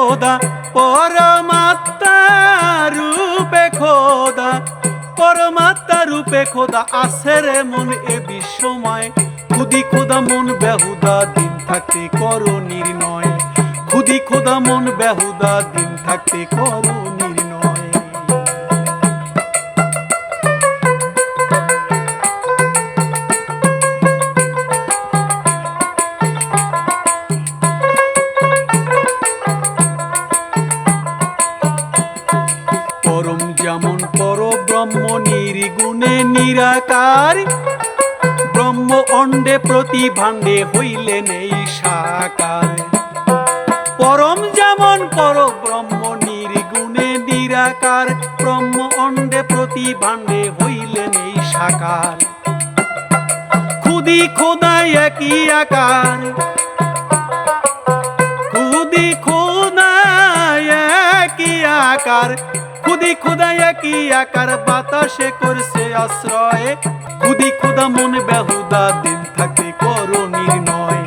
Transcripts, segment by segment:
খোদা, পরমাত্মা রূপে খোদা, পরমাত্মা রূপে খোদা আছে রে মন এ বিশ্বময়। খুদি খোদা মন বেহুদা দিন থাকতে করো নির্ণয়, খুদি খোদা মন বেহুদা দিন থাকতে করো নির্ণয়। পরম যেমন পরব্রহ্ম নির্গুণে নিরাকার, ব্রহ্ম অণ্ডে প্রতিভাণ্ডে হইলেন এই সাকার। পরম যেমন পরব্রহ্ম নির্গুণে নিরাকার, ব্রহ্ম অণ্ডে প্রতিভাণ্ডে হইলেন এই সাকার। খুদি খোদা একই আকার, খুদি খোদা একই আকার, খুদি খোদা একই আকার, বাতাসে করছে আশ্রয়। খুদি খোদা মন বেহুদা দিন থাকতে করো নির্ণয়।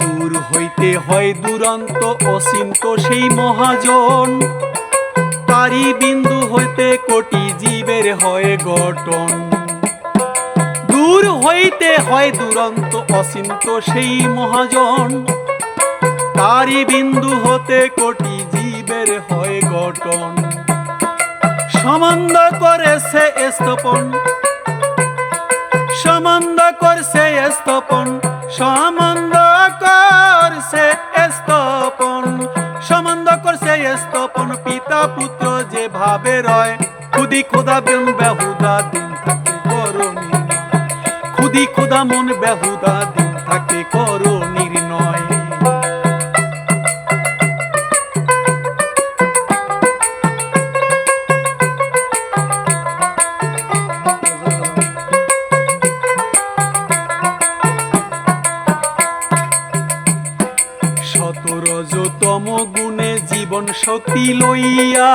দূর হইতে হয় দুরন্ত অচিন্ত সেই মহাজন, তারি বিন্দু হইতে কোটি জীবের হয় গঠন। দূর হইতে হয় দুরন্ত অচিন্ত সেই মহাজন, তারি বিন্দু হতে কোটি জীবের হয় গঠন। সম্বন্ধ করেছে স্তপন, সম্বন্ধ করছে স্তপন, সম্বন্ধ করছে স্তপন, সম্বন্ধ করছে স্তপন। পিতা পুত্র যে ভাবে রয়, খুদি খোদা মন বেহুদা দিন থাকতে করো নির্ণয়, খুদি খোদা মন বেহুদা দিন থাকতে করো নির্ণয়। শতরজতম গুণে জীবন শক্তি লইয়া,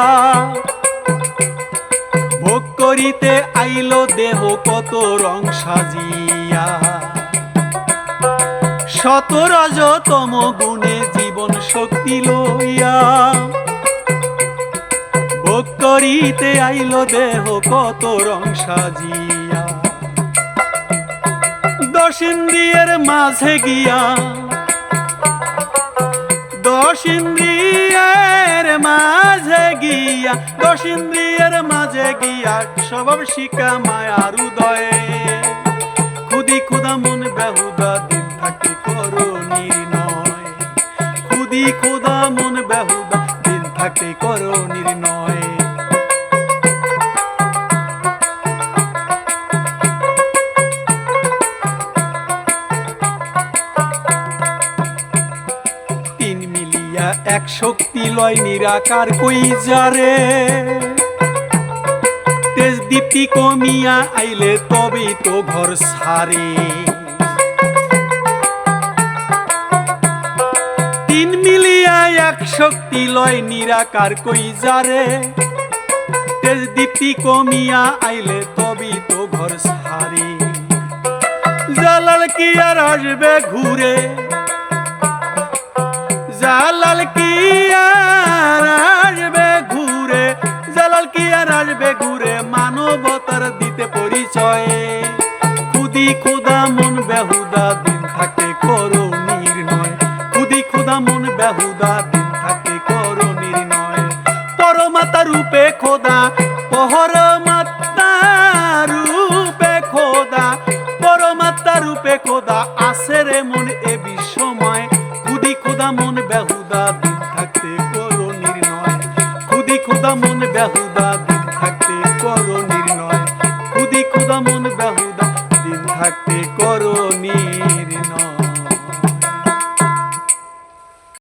ভোগ করিতে আইলো দেহ কত রং সাজিয়া। শতরজতম গুণে জীবন শক্তি লইয়া, ভোগ করিতে আইলো দেহ কত রং সাজিয়া। দশ ইন্দ্রিয়ের মাঝে গিয়া, দশ ইন্দ্রিয়ের মাঝে গিয়া, দশ ইন্দ্রিয়ের মাঝে গিয়া স্বভাব শিখা মায়ার উদয়ে। খুদি খোদা মন বেহুদা দিন থাকতে করো নির্ণয়, খুদি খোদা মন বেহুদা দিন থাকতে করো নির্ণয়। এক শক্তি লয় নিরাকার কই যারে, তেজ দীপ্তি কমিয়া আইলে তবেই তো ঘর সারে। তিন মিলিয়া এক শক্তি লয় নিরাকার কই যারে, তেজ দীপ্তি কমিয়া আইলে তবেই তো ঘর সারে। জালাল কি আর আসবে ঘুরে, জালাল কি আর আসবে ঘুরে, জালাল কি আর আসবে ঘুরে, মানবতার দিতে পরিচয়। খুদি খোদা মন বেহুদা দিন থাকতে করো নির্ণয়, খুদি খোদা মন বেহুদা দিন থাকতে করো নির্ণয়। পরমাত্মা রূপে খোদা পহর